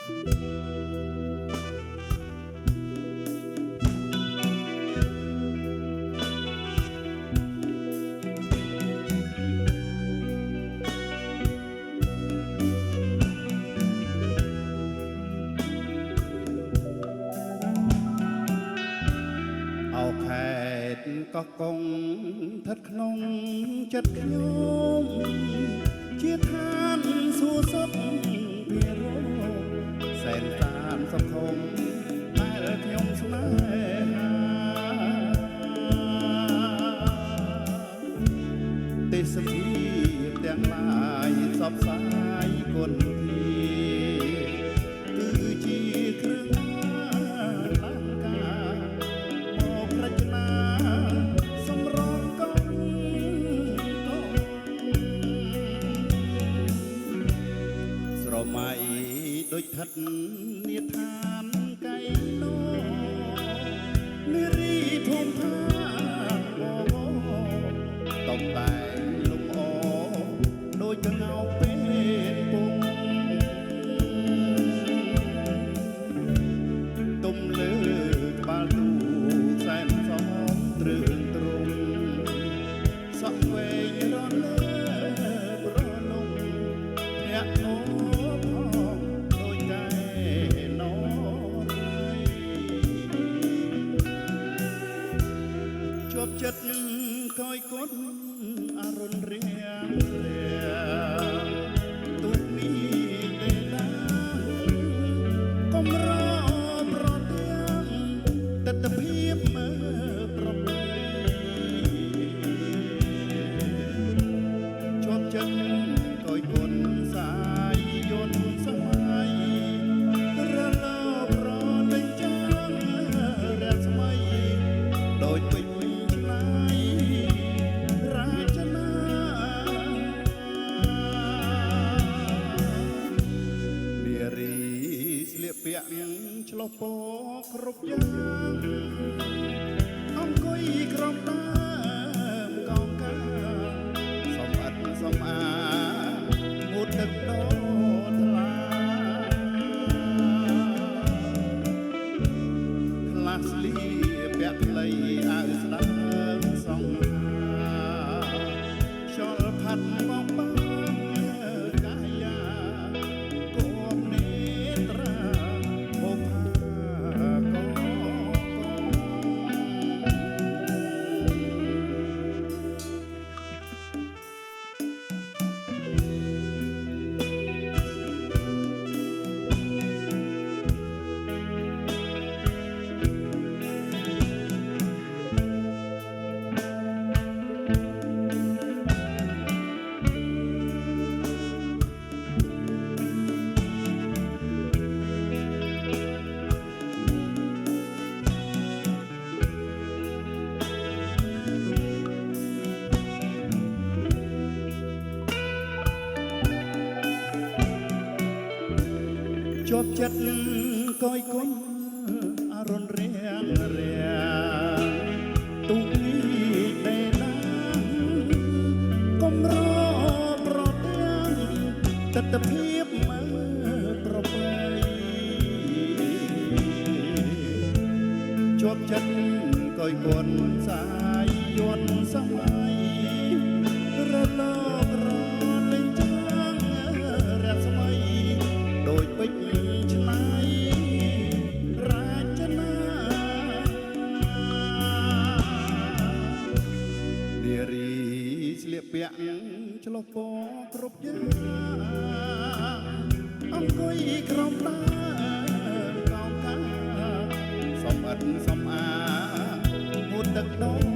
ខេត្តកោះកុងស្ថិតក្នុងចិត្តខ្ញុំជាឋានសួគ៌សុខពីរោសែនសានសុខុមដែលខ្ញុំស្នេហាទេសភាពទាំងឡាយសពសាយគុណធីគឺជាគ្រឿងដូចថិតនាឋានកៃណូនារីធំថាបបតបតែលំអដូចកងោពេលពងទុំលើក្បាលទូសែនសំត្រឹងត្រង់សក់វែងរលើប្រលំធាក់អូជាប់ចិត្តកយគុណអរុនរៀងទុកនេះទេណាកំរប្រទាំងទិដ្ឋភាពមើប្របីជាប់ចិត្តកយគុណសាយយន្តសម័យរលប្រដេញចាំរស្មីដូចពេញពាក់ឆ្លោះពណ៌គ្រប់យ៉ាងអង្គុយក្រំដើមកងកាសំអិតសំអាងូតទឹកដោថ្លាខ្លះស្លៀកពាក់ខ្លីអាវស្ដើងសងខ្យល់ផាត់មកបាកាយាគំនេត្រាជាប់ចិត្តកយគុណអរុនរៀងទុកនេះទេណាកំរប្រទាំងទិដ្ឋភាពមើប្របីជាប់ចិត្តកយគុណសាយយន្តសម័យរលប្រលេងចាំរស្មីដូចពេជ្រឆ្នៃរាជនានារីស្លៀកពាក់ឆ្លុះពណ៌គ្រប់យ៉ាងអង្គុយក្រោមដើមកោងកាសំអិតសំអាងូតទឹកដោ